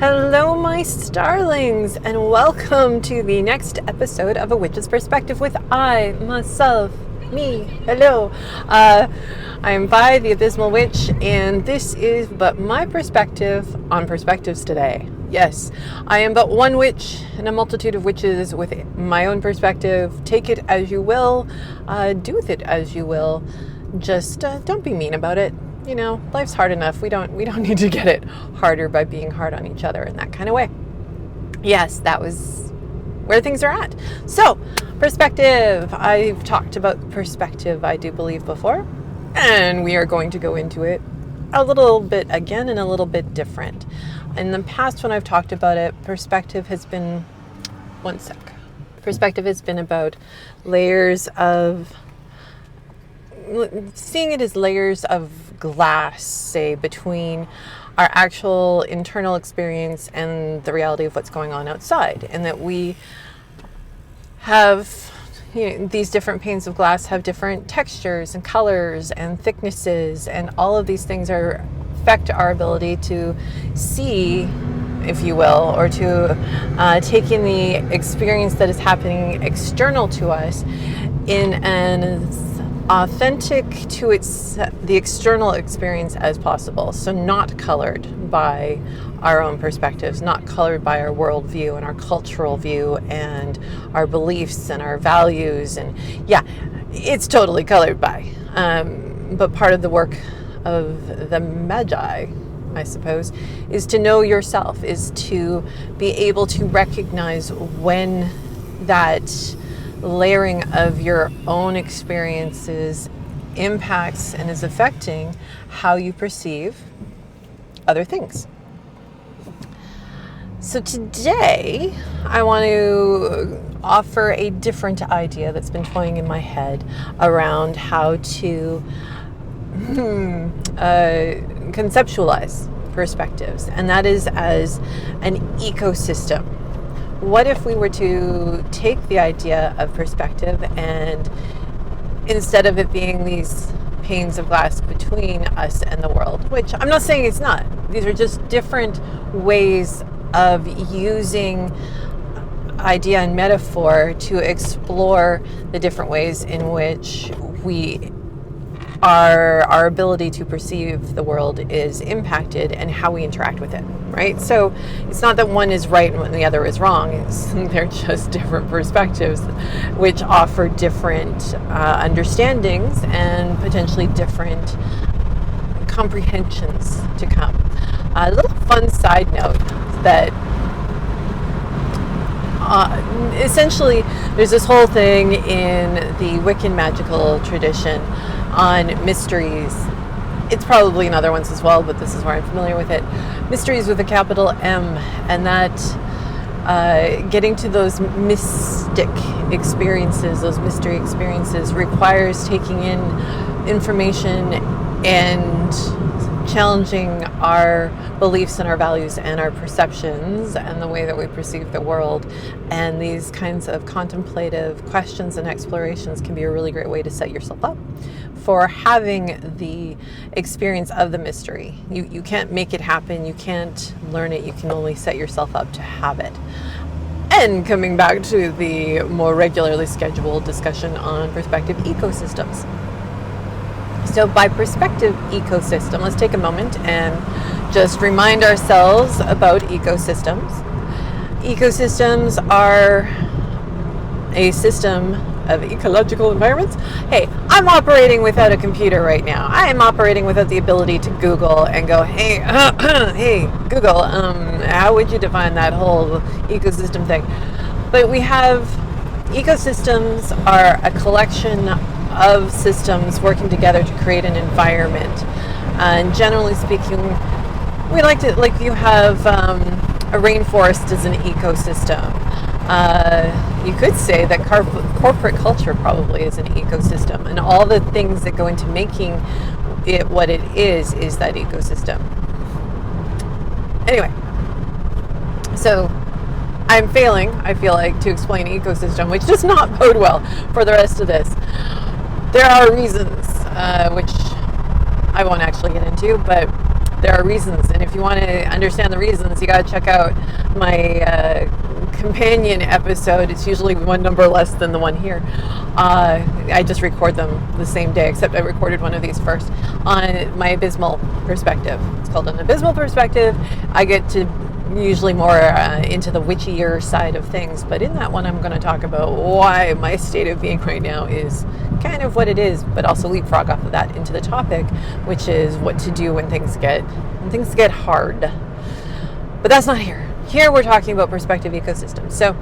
Hello, my starlings, and welcome to the next episode of A Witch's Perspective with I, myself, me. Hello. I am Vi, the Abysmal Witch, and this is but my perspective on perspectives today. Yes, I am but one witch and a multitude of witches with my own perspective. Take it as you will, do with it as you will. Just don't be mean about it. You know, life's hard enough. We don't need to get it harder by being hard on each other in that kind of way. Yes, that was where things are at. So, perspective. I've talked about perspective, I do believe, before, and we are going to go into it a little bit again and a little bit different. In the past, when I've talked about it, perspective has been Perspective has been about layers of seeing it as layers of glass, say, between our actual internal experience and the reality of what's going on outside, and that we have, these different panes of glass have different textures and colors and thicknesses, and all of these things affect our ability to see, if you will, or to take in the experience that is happening external to us in an authentic to the external experience as possible. So not colored by our own perspectives, not colored by our worldview and our cultural view and our beliefs and our values. And yeah, it's totally colored by. But part of the work of the Magi, I suppose, is to know yourself, is to be able to recognize when that layering of your own experiences impacts and is affecting how you perceive other things. So today, I want to offer a different idea that's been toying in my head around how to conceptualize perspectives, and that is as an ecosystem. What if we were to take the idea of perspective, and instead of it being these panes of glass between us and the world, which I'm not saying it's not, these are just different ways of using idea and metaphor to explore the different ways in which our ability to perceive the world is impacted and how we interact with it, right? So it's not that one is right and the other is wrong. They're just different perspectives which offer different understandings and potentially different comprehensions to come. A little fun side note that essentially there's this whole thing in the Wiccan magical tradition on mysteries. It's probably in other ones as well, but this is where I'm familiar with it. Mysteries with a capital M, and that getting to those mystic experiences, those mystery experiences, requires taking in information and challenging our beliefs and our values and our perceptions and the way that we perceive the world. And these kinds of contemplative questions and explorations can be a really great way to set yourself up for having the experience of the mystery. You can't make it happen, you can't learn it, you can only set yourself up to have it. And coming back to the more regularly scheduled discussion on perspective ecosystems. So by perspective ecosystem, let's take a moment and just remind ourselves about ecosystems. Ecosystems are a system of ecological environments. Hey, I'm operating without a computer right now. I am operating without the ability to Google and go, hey, hey, Google, how would you define that whole ecosystem thing? But we have ecosystems are a collection of systems working together to create an environment. And generally speaking, we you have a rainforest as an ecosystem. You could say that corporate culture probably is an ecosystem, and all the things that go into making it what it is that ecosystem. Anyway, so I'm failing, I feel like, to explain ecosystem, which does not bode well for the rest of this. There are reasons, which I won't actually get into, but there are reasons, and if if you want to understand the reasons, you got to check out my companion episode. It's usually one number less than the one here. I just record them the same day, except I recorded one of these first on my abysmal perspective. It's called an abysmal perspective. I get to usually more into the witchier side of things, but in that one I'm going to talk about why my state of being right now is kind of what it is, but also leapfrog off of that into the topic, which is what to do when things get hard. But that's not here. Here we're talking about perspective ecosystems. So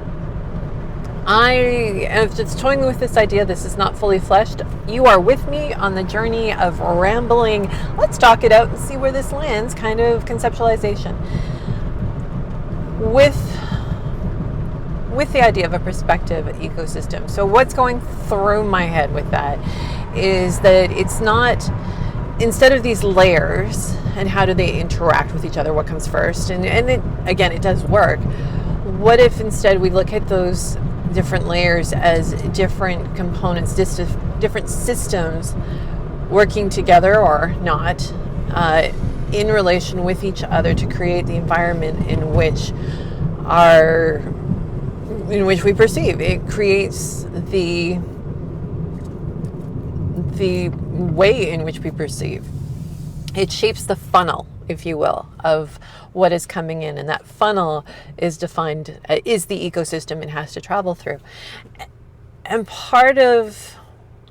I am just toying with this idea. This is not fully fleshed. You are with me on the journey of rambling. Let's talk it out and see where this lands, kind of conceptualization. With the idea of a perspective ecosystem. So what's going through my head with that is that it's not, instead of these layers and how do they interact with each other, what comes first, and it, again, it does work. What if instead we look at those different layers as different components, different systems working together or not, in relation with each other to create the environment in which we perceive. It creates the way in which we perceive. It shapes the funnel, if you will, of what is coming in, and that funnel is defined is the ecosystem it has to travel through. And part of,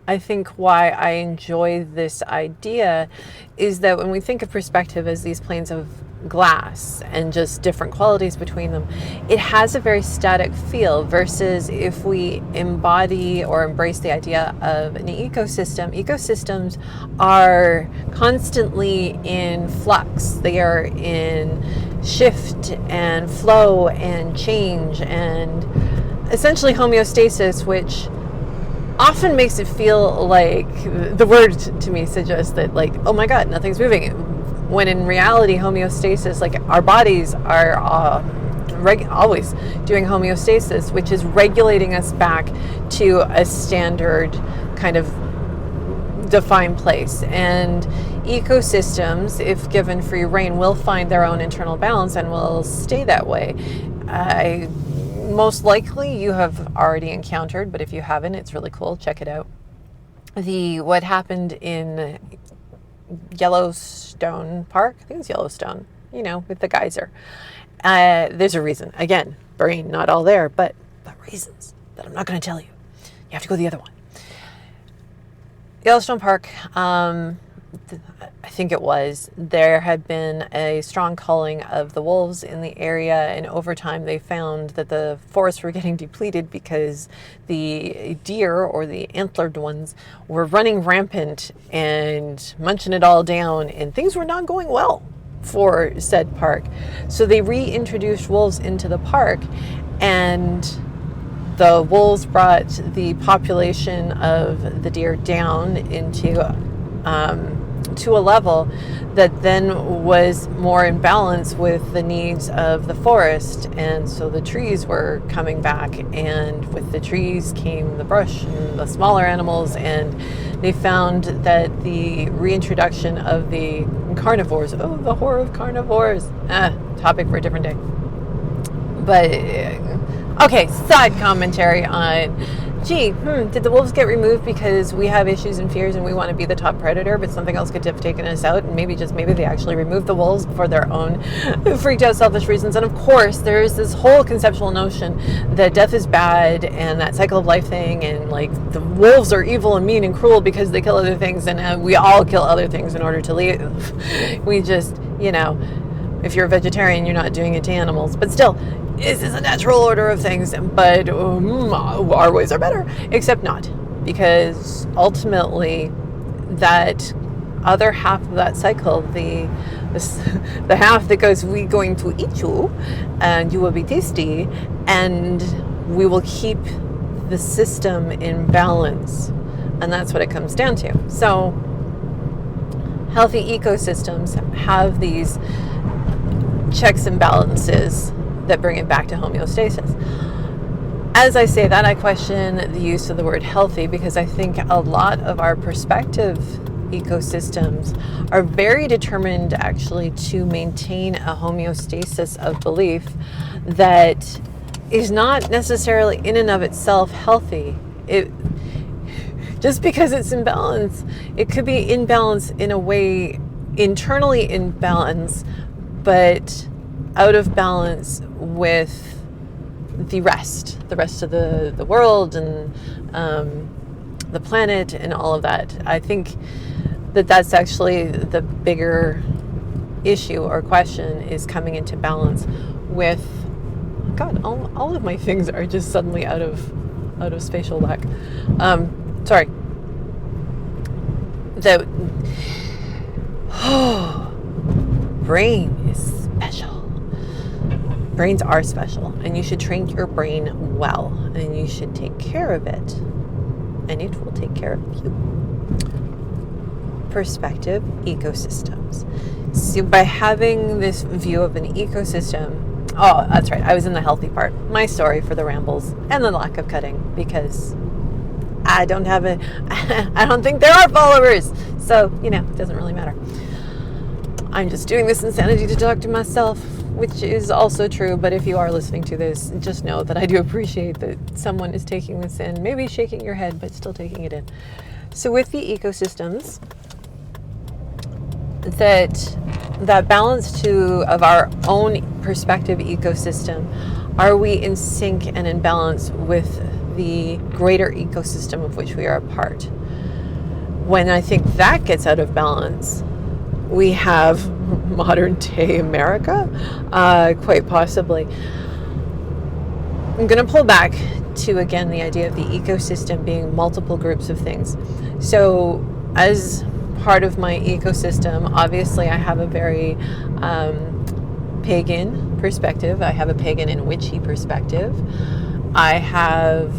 I think, why I enjoy this idea is that when we think of perspective as these planes of glass and just different qualities between them, it has a very static feel, versus if we embody or embrace the idea of an ecosystem. Ecosystems are constantly in flux. They are in shift and flow and change and essentially homeostasis, which often makes it feel like, the word to me suggests that, like, oh my God, nothing's moving. When in reality, homeostasis, like our bodies are always doing homeostasis, which is regulating us back to a standard kind of defined place. And ecosystems, if given free rein, will find their own internal balance and will stay that way. Most likely you have already encountered, but if you haven't, it's really cool. Check it out. What happened in Yellowstone Park, I think it's Yellowstone, with the geyser. There's a reason. Again, brain not all there, but reasons that I'm not going to tell you. You have to go to the other one. Yellowstone Park, I think it was, there had been a strong culling of the wolves in the area, and over time they found that the forests were getting depleted because the deer, or the antlered ones, were running rampant and munching it all down, and things were not going well for said park. So they reintroduced wolves into the park, and the wolves brought the population of the deer down into to a level that then was more in balance with the needs of the forest. And so the trees were coming back, and with the trees came the brush and the smaller animals, and they found that the reintroduction of the carnivores, oh, the horror of carnivores, topic for a different day. But okay, side commentary on, did the wolves get removed because we have issues and fears and we want to be the top predator, but something else could have taken us out, and maybe they actually removed the wolves for their own freaked out selfish reasons. And of course there is this whole conceptual notion that death is bad and that cycle of life thing, and like the wolves are evil and mean and cruel because they kill other things, and we all kill other things in order to live. We just, if you're a vegetarian, you're not doing it to animals, but still, this is a natural order of things, but our ways are better, except not, because ultimately that other half of that cycle, the half that goes, we're going to eat you and you will be tasty and we will keep the system in balance, and that's what it comes down to. So healthy ecosystems have these checks and balances that bring it back to homeostasis. As I say that, I question the use of the word healthy, because I think a lot of our perspective ecosystems are very determined actually to maintain a homeostasis of belief that is not necessarily in and of itself healthy. Just because it's in balance, it could be in balance in a way, internally in balance, but out of balance with the rest of the world and the planet and all of that. I think that's actually the bigger issue or question, is coming into balance with, God, all of my things are just suddenly out of spatial whack. Sorry. The brain is special. Brains are special, and you should train your brain well, and you should take care of it, and it will take care of you. Perspective ecosystems. So by having this view of an ecosystem, oh, that's right, I was in the healthy part. My story for the rambles and the lack of cutting, because I don't think there are followers. So, it doesn't really matter. I'm just doing this insanity to talk to myself, which is also true. But if you are listening to this, just know that I do appreciate that someone is taking this in, maybe shaking your head, but still taking it in. So with the ecosystems, that balance of our own perspective ecosystem, are we in sync and in balance with the greater ecosystem of which we are a part? When I think that gets out of balance, we have modern day America, quite possibly. I'm going to pull back to, again, the idea of the ecosystem being multiple groups of things. So as part of my ecosystem, obviously I have a very pagan perspective. I have a pagan and witchy perspective. I have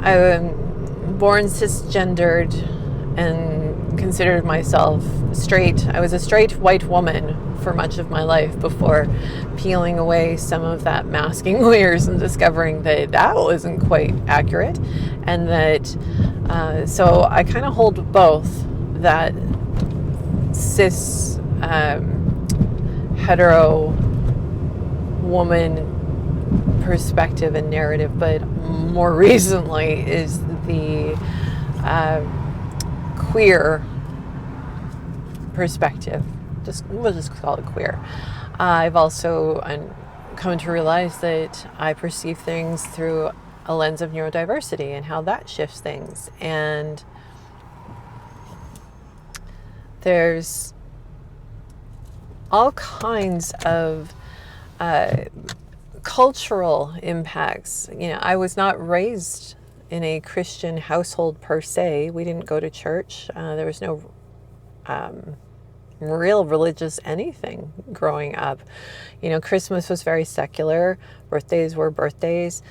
I'm born cisgendered and considered myself straight. I was a straight white woman for much of my life before peeling away some of that masking layers and discovering that wasn't quite accurate, and that so I kind of hold both that cis hetero woman perspective and narrative, but more recently is the queer perspective. We'll just call it queer. I've also come to realize that I perceive things through a lens of neurodiversity and how that shifts things. And there's all kinds of cultural impacts. I was not raised in a Christian household per se. We didn't go to church. There was no real religious anything growing up. Christmas was very secular. Birthdays were birthdays.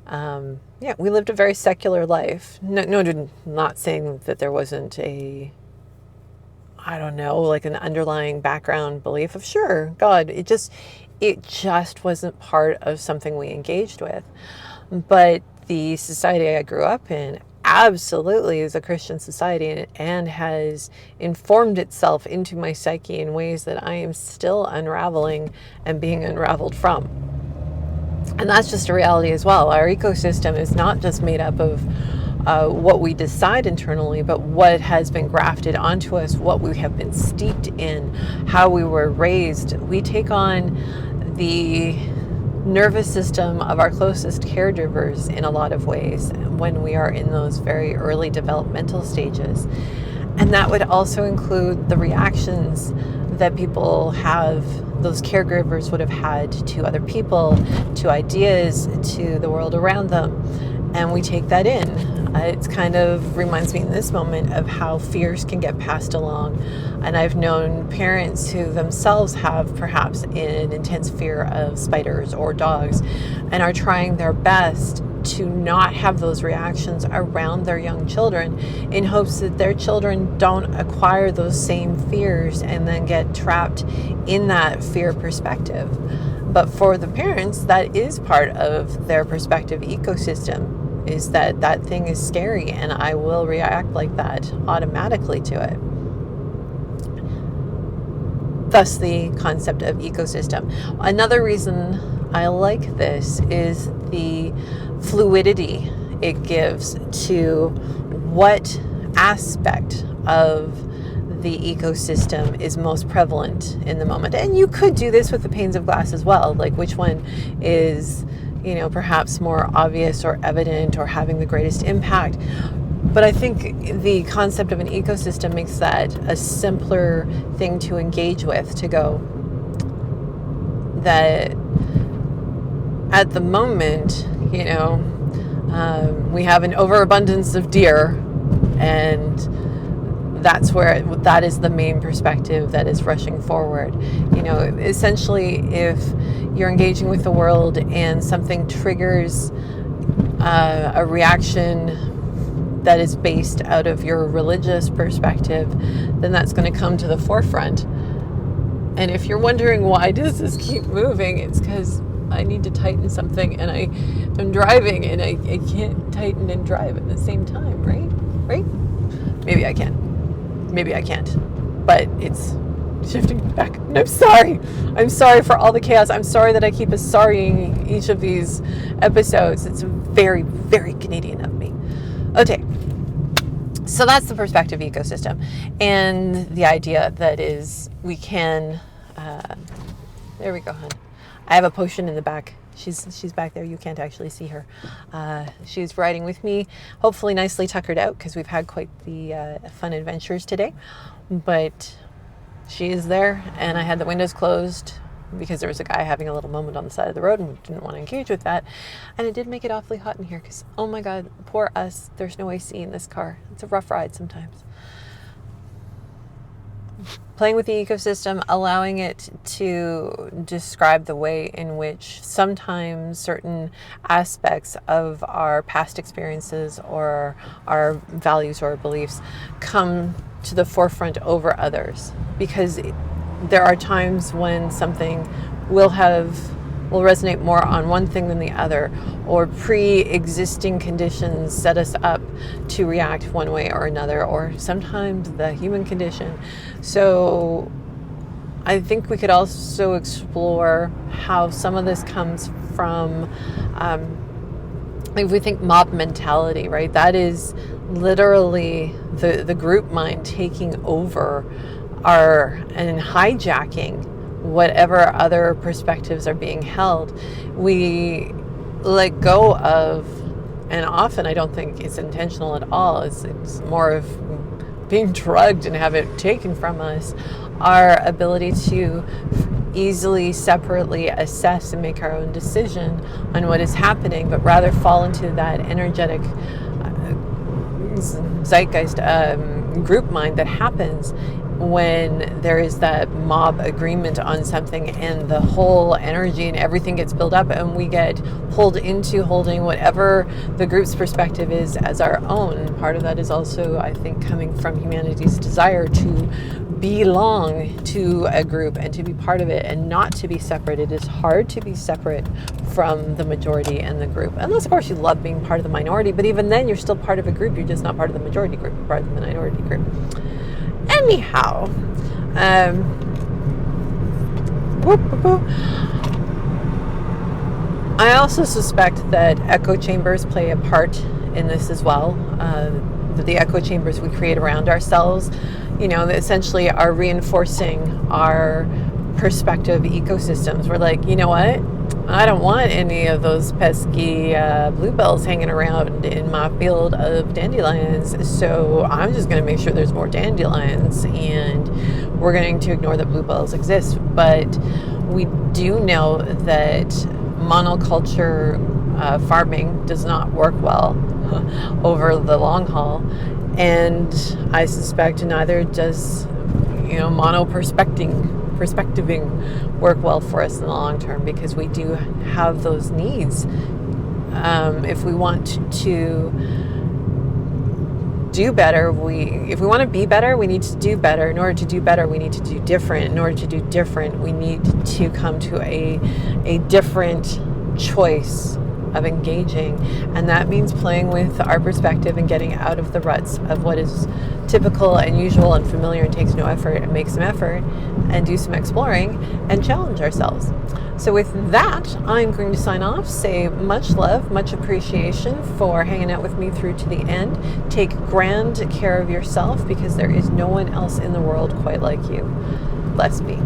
We lived a very secular life. No, not saying that there wasn't an underlying background belief of, sure, God, it just wasn't part of something we engaged with. But the society I grew up in absolutely is a Christian society, and has informed itself into my psyche in ways that I am still unraveling and being unraveled from. And that's just a reality as well. Our ecosystem is not just made up of what we decide internally, but what has been grafted onto us, what we have been steeped in, how we were raised. We take on the nervous system of our closest caregivers in a lot of ways when we are in those very early developmental stages. And that would also include the reactions that people have, those caregivers would have had to other people, to ideas, to the world around them. And we take that in. It kind of reminds me in this moment of how fears can get passed along. And I've known parents who themselves have perhaps an intense fear of spiders or dogs, and are trying their best to not have those reactions around their young children, in hopes that their children don't acquire those same fears and then get trapped in that fear perspective. But for the parents, that is part of their perspective ecosystem. is that that thing is scary and I will react like that automatically to it. Thus the concept of ecosystem. Another reason I like this is the fluidity it gives to what aspect of the ecosystem is most prevalent in the moment. And you could do this with the panes of glass as well, like which one is, perhaps more obvious or evident or having the greatest impact. But I think the concept of an ecosystem makes that a simpler thing to engage with, to go that at the moment, we have an overabundance of deer, and that is the main perspective that is rushing forward. Essentially, if you're engaging with the world and something triggers a reaction that is based out of your religious perspective, then that's going to come to the forefront. And if you're wondering why does this keep moving, it's because I need to tighten something and I am driving and I can't tighten and drive at the same time, right? Maybe I can. Maybe I can't. But it's shifting back. And I'm sorry. I'm sorry for all the chaos. I'm sorry that I keep sorrying each of these episodes. It's very, very Canadian of me. Okay. So that's the perspective ecosystem. And the idea that is we can... there we go, hon. I have a potion in the back. She's back there. You can't actually see her. She's riding with me, hopefully nicely tuckered out because we've had quite the fun adventures today. But she is there, and I had the windows closed because there was a guy having a little moment on the side of the road and we didn't want to engage with that. And it did make it awfully hot in here because, oh my God, poor us. There's no AC in this car. It's a rough ride sometimes. Playing with the ecosystem, allowing it to describe the way in which sometimes certain aspects of our past experiences or our values or beliefs come to the forefront over others. Because there are times when something will resonate more on one thing than the other, or pre-existing conditions set us up to react one way or another, or sometimes the human condition. So I think we could also explore how some of this comes from, if we think mob mentality, right? That is literally the group mind taking over and hijacking whatever other perspectives are being held. We let go of, and often I don't think it's intentional at all, it's more of being drugged and have it taken from us, our ability to easily, separately assess and make our own decision on what is happening, but rather fall into that energetic zeitgeist group mind that happens when there is that mob agreement on something, and the whole energy and everything gets built up, and we get pulled into holding whatever the group's perspective is as our own. Part of that is also, I think, coming from humanity's desire to belong to a group and to be part of it and not to be separate. It is hard to be separate from the majority and the group, unless of course you love being part of the minority, but even then you're still part of a group. You're just not part of the majority group, you're part of the minority group. Anyhow, I also suspect that echo chambers play a part in this as well. The echo chambers we create around ourselves, that essentially are reinforcing our perspective ecosystems. We're like, you know what? I don't want any of those pesky bluebells hanging around in my field of dandelions, so I'm just going to make sure there's more dandelions, and we're going to ignore that bluebells exist. But we do know that monoculture farming does not work well over the long haul, and I suspect neither does perspectiving work well for us in the long term, because we do have those needs. If we want to do better, if we want to be better, we need to do better. In order to do better, we need to do different. In order to do different, we need to come to a different choice of engaging. And that means playing with our perspective and getting out of the ruts of what is typical and usual and familiar and takes no effort, and make some effort and do some exploring and challenge ourselves. So with that, I'm going to sign off, say much love, much appreciation for hanging out with me through to the end. Take grand care of yourself, because there is no one else in the world quite like you. Bless me.